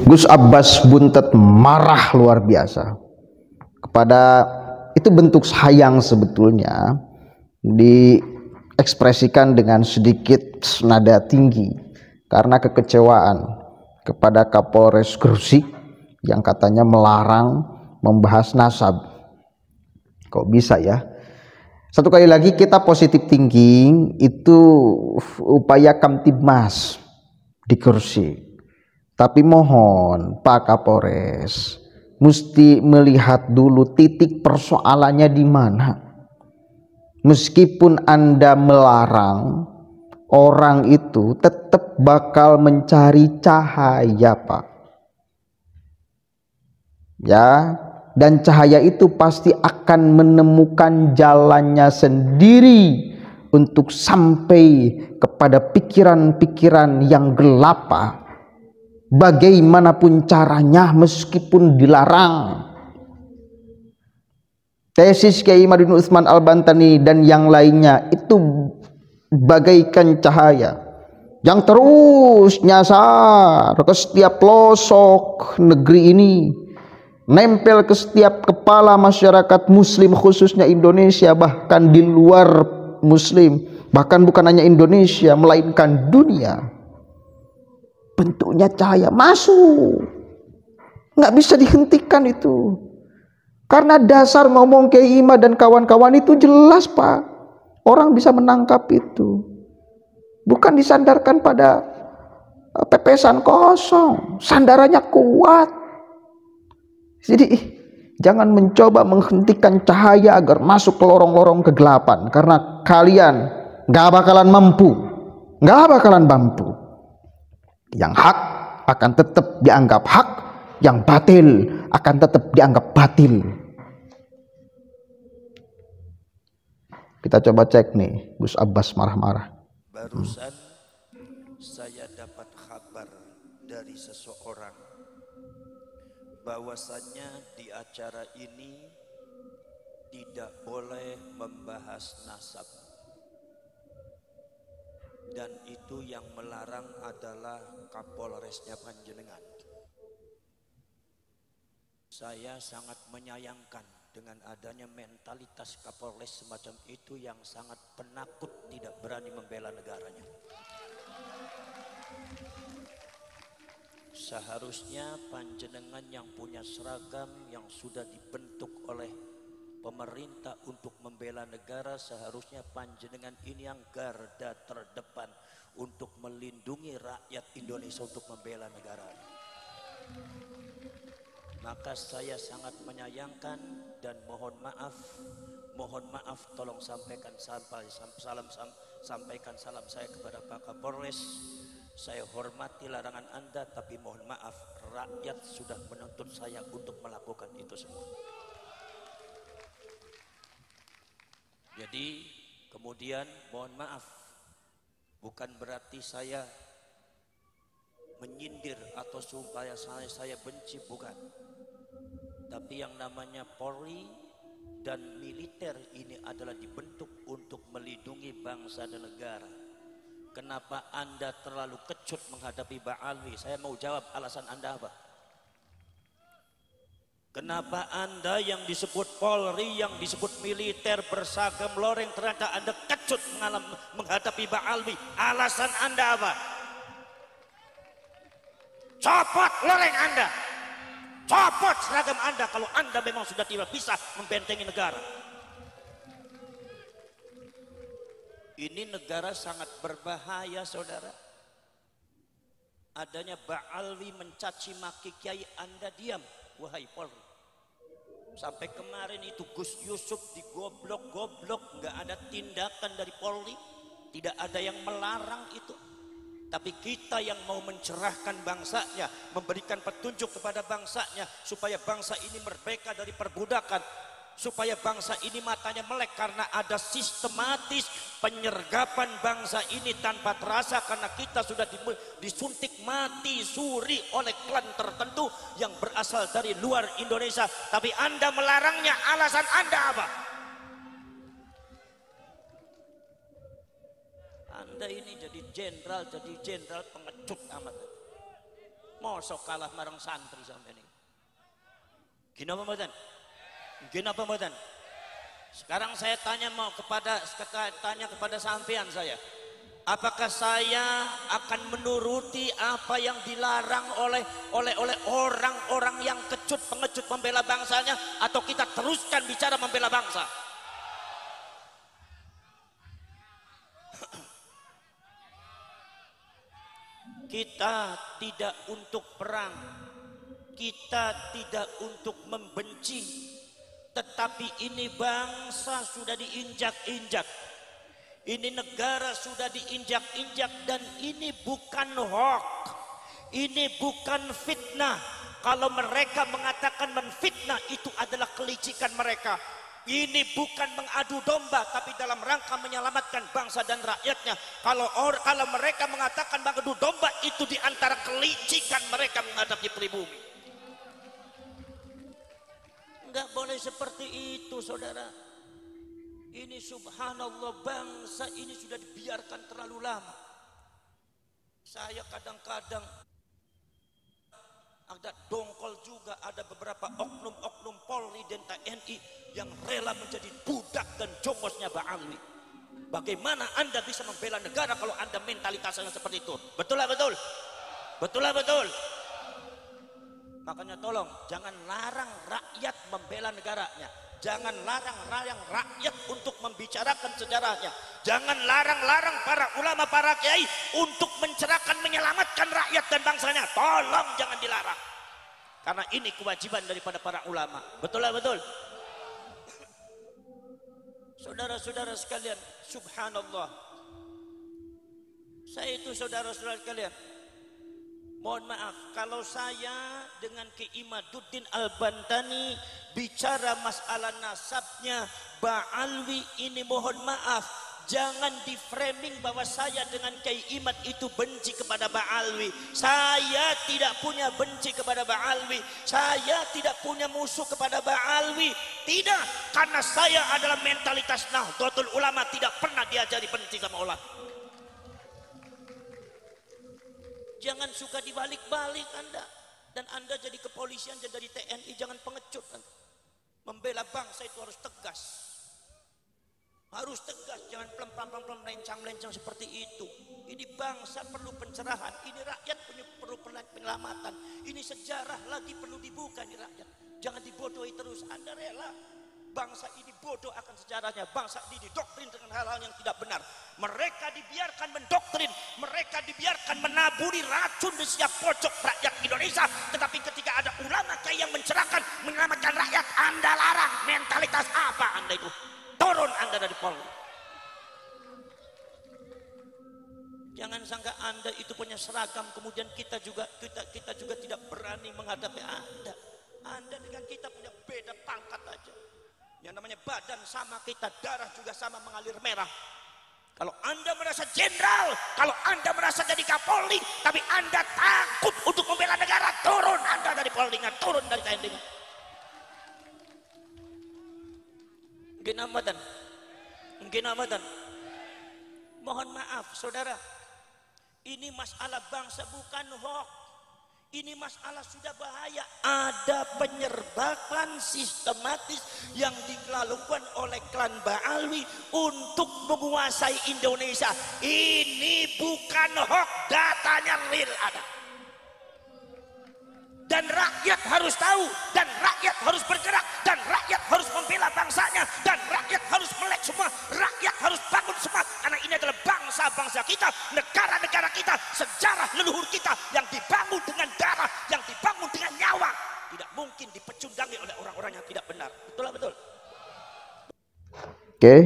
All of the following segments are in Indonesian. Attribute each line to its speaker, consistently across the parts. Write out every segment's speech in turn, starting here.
Speaker 1: Gus Abbas Buntet marah luar biasa kepada itu, bentuk sayang sebetulnya diekspresikan dengan sedikit nada tinggi karena kekecewaan kepada Kapolres Gresik yang katanya melarang membahas nasab. Kok bisa ya? Satu kali lagi, kita positive thinking itu upaya Kamtibmas di Gresik. Tapi mohon Pak Kapolres mesti melihat dulu titik persoalannya di mana. Meskipun Anda melarang, orang itu tetap bakal mencari cahaya, Pak. Ya, dan cahaya itu pasti akan menemukan jalannya sendiri untuk sampai kepada pikiran-pikiran yang gelap, Pak. Bagaimanapun caranya, meskipun dilarang. Tesis Kiai Madun Utsman Al-Bantani dan yang lainnya itu bagaikan cahaya yang terus nyasar ke setiap pelosok negeri ini, nempel ke setiap kepala masyarakat muslim, khususnya Indonesia, bahkan di luar muslim, bahkan bukan hanya Indonesia melainkan dunia. Bentuknya cahaya masuk, nggak bisa dihentikan itu, karena dasar ngomong Kiai Ima dan kawan-kawan itu jelas, Pak. Orang bisa menangkap itu, bukan disandarkan pada pepesan kosong, sandarannya kuat. Jadi jangan mencoba menghentikan cahaya agar masuk ke lorong-lorong kegelapan, karena kalian nggak bakalan mampu. Yang hak akan tetap dianggap hak, yang batil akan tetap dianggap batil. Kita coba cek nih, Gus Abbas marah-marah.
Speaker 2: Barusan saya dapat kabar dari seseorang bahwasannya di acara ini tidak boleh membahas nasab, dan itu yang melarang adalah Kapolresnya Panjenengan. Saya sangat menyayangkan dengan adanya mentalitas Kapolres semacam itu yang sangat penakut, tidak berani membela negaranya. Seharusnya Panjenengan yang punya seragam yang sudah dibentuk oleh pemerintah untuk membela negara, seharusnya Panjenengan ini yang garda terdepan untuk melindungi rakyat Indonesia, untuk membela negara. Maka saya sangat menyayangkan dan mohon maaf, tolong sampaikan salam saya kepada Pak Kapolres. Saya hormati larangan Anda, tapi mohon maaf, rakyat sudah menuntut saya untuk melakukan itu semua. Jadi kemudian mohon maaf, bukan berarti saya menyindir atau supaya saya benci, bukan. Tapi yang namanya Polri dan militer ini adalah dibentuk untuk melindungi bangsa dan negara. Kenapa Anda terlalu kecut menghadapi Pak Alwi? Saya mau jawab alasan Anda apa? Kenapa Anda yang disebut Polri, yang disebut militer bersagam loreng, ternyata Anda kecut menghadapi Pak Alwi? Alasan Anda apa? Copot loreng Anda, copot seragam Anda kalau Anda memang sudah tidak bisa membentengi negara. Ini negara sangat berbahaya, saudara. Adanya Pak Alwi mencaci maki Kiai, Anda diam, wahai Polri. Sampai kemarin itu Gus Yusuf digoblok-goblok, nggak ada tindakan dari Polri, tidak ada yang melarang itu. Tapi kita yang mau mencerahkan bangsanya, memberikan petunjuk kepada bangsanya supaya bangsa ini merdeka dari perbudakan, supaya bangsa ini matanya melek karena ada sistematis penyergapan bangsa ini tanpa terasa, karena kita sudah disuntik mati suri oleh klan tertentu yang berasal dari luar Indonesia. Tapi Anda melarangnya, alasan Anda apa? Anda ini jadi jenderal pengecut amat. Mosok kalah marang santri sampai ini. Gini apa mboten? Gini apa mboten? Sekarang saya tanya kepada sampean saya. Apakah saya akan menuruti apa yang dilarang oleh orang-orang yang kecut pengecut membela bangsanya, atau kita teruskan bicara membela bangsa? Kita tidak untuk perang, kita tidak untuk membenci, tetapi ini bangsa sudah diinjak-injak, ini negara sudah diinjak-injak, dan ini bukan hoax, ini bukan fitnah. Kalau mereka mengatakan menfitnah, itu adalah kelicikan mereka. Ini bukan mengadu domba, tapi dalam rangka menyelamatkan bangsa dan rakyatnya. Kalau mereka mengatakan mengadu domba, itu diantara kelicikan mereka menghadapi pribumi. Enggak boleh seperti itu, saudara. Ini subhanallah, bangsa ini sudah dibiarkan terlalu lama. Saya kadang-kadang ada dongkol juga, ada beberapa oknum-oknum Polri dan TNI yang rela menjadi budak dan jongosnya Ba'alwi. Bagaimana Anda bisa membela negara kalau Anda mentalitasnya seperti itu? Betul lah betul? Betul lah betul? Makanya tolong jangan larang rakyat membela negaranya. Jangan larang rakyat untuk membicarakan sejarahnya. Jangan larang para ulama, para kiai untuk mencerahkan, menyelamatkan rakyat dan bangsanya. Tolong jangan dilarang. Karena ini kewajiban daripada para ulama. Betul lah betul? Saudara-saudara sekalian, subhanallah. Saya itu saudara-saudara sekalian, mohon maaf kalau saya dengan Kiai Imaduddin Al-Bantani bicara masalah nasabnya Ba'alwi ini, mohon maaf, jangan di framing bahwa saya dengan Kiai Imad itu benci kepada Ba'alwi. Saya tidak punya benci kepada Ba'alwi, saya tidak punya musuh kepada Ba'alwi. Tidak, karena saya adalah mentalitas Nahdlatul Ulama, tidak pernah diajari benci sama ulama. Jangan suka dibalik-balik Anda. Dan Anda jadi kepolisian, jadi TNI, jangan pengecut Anda. Membela bangsa itu harus tegas. Harus tegas, jangan pelem-pelem melencang-melencang seperti itu. Ini bangsa perlu pencerahan, ini rakyat perlu penyelamatan. Ini sejarah lagi perlu dibuka di rakyat. Jangan dibodohi terus. Anda rela bangsa ini bodoh akan sejarahnya, bangsa ini didoktrin dengan hal-hal yang tidak benar. Mereka dibiarkan mendoktrin, mereka dibiarkan menaburi racun di setiap pojok rakyat Indonesia. Tetapi ketika ada ulama kayak yang mencerahkan, menyelamatkan rakyat, Anda larang. Mentalitas apa Anda itu? Turun Anda dari Polri. Jangan sangka Anda itu punya seragam, kemudian kita juga tidak berani menghadapi Anda. Anda dengan kita punya beda pangkat aja. Yang namanya badan sama kita, darah juga sama mengalir merah. Kalau Anda merasa jenderal, kalau Anda merasa jadi Kapolri, tapi Anda takut untuk membela negara, turun Anda dari Polri-nya, turun dari TNI-nya. Ginamatan. Mohon maaf saudara, ini masalah bangsa bukan hoax. Ini masalah sudah bahaya. Ada penyerbakan sistematis yang dilakukan oleh klan Ba'alwi untuk menguasai Indonesia. Ini bukan hoax, datanya real ada. Dan rakyat harus tahu, dan rakyat harus bergerak, dan rakyat harus membela bangsanya, dan rakyat harus melek semua, rakyat harus bangun semua. Karena ini adalah bangsa-bangsa kita, negara-negara kita, sejarah leluhur kita yang dibangun dengan darah, yang dibangun dengan nyawa. Tidak mungkin dipecundangi oleh orang-orang yang tidak benar. Betul lah betul.
Speaker 1: Oke.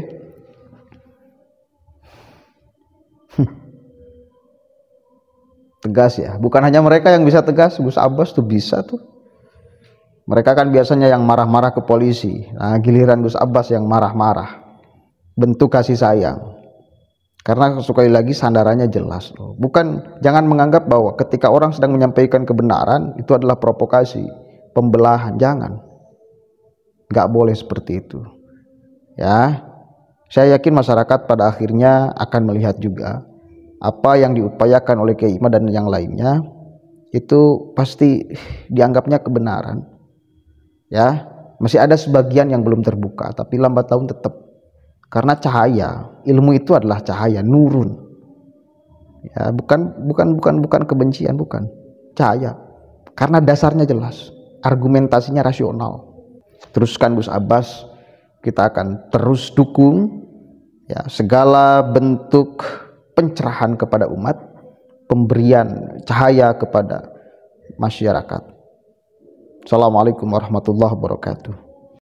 Speaker 1: Tegas ya, bukan hanya mereka yang bisa tegas, Gus Abbas tuh bisa tuh. Mereka kan biasanya yang marah-marah ke polisi. Nah, giliran Gus Abbas yang marah-marah. Bentuk kasih sayang. Karena sekali lagi sandarannya jelas loh. Bukan, jangan menganggap bahwa ketika orang sedang menyampaikan kebenaran itu adalah provokasi, pembelahan, jangan. Nggak boleh seperti itu. Ya. Saya yakin masyarakat pada akhirnya akan melihat juga apa yang diupayakan oleh Kiai Imad dan yang lainnya itu pasti dianggapnya kebenaran. Ya, masih ada sebagian yang belum terbuka, tapi lambat laun tetap, karena cahaya, ilmu itu adalah cahaya, nurun. Ya, bukan kebencian, bukan. Cahaya. Karena dasarnya jelas, argumentasinya rasional. Teruskan Gus Abbas, kita akan terus dukung ya segala bentuk pencerahan kepada umat, pemberian cahaya kepada masyarakat. Assalamualaikum warahmatullahi wabarakatuh.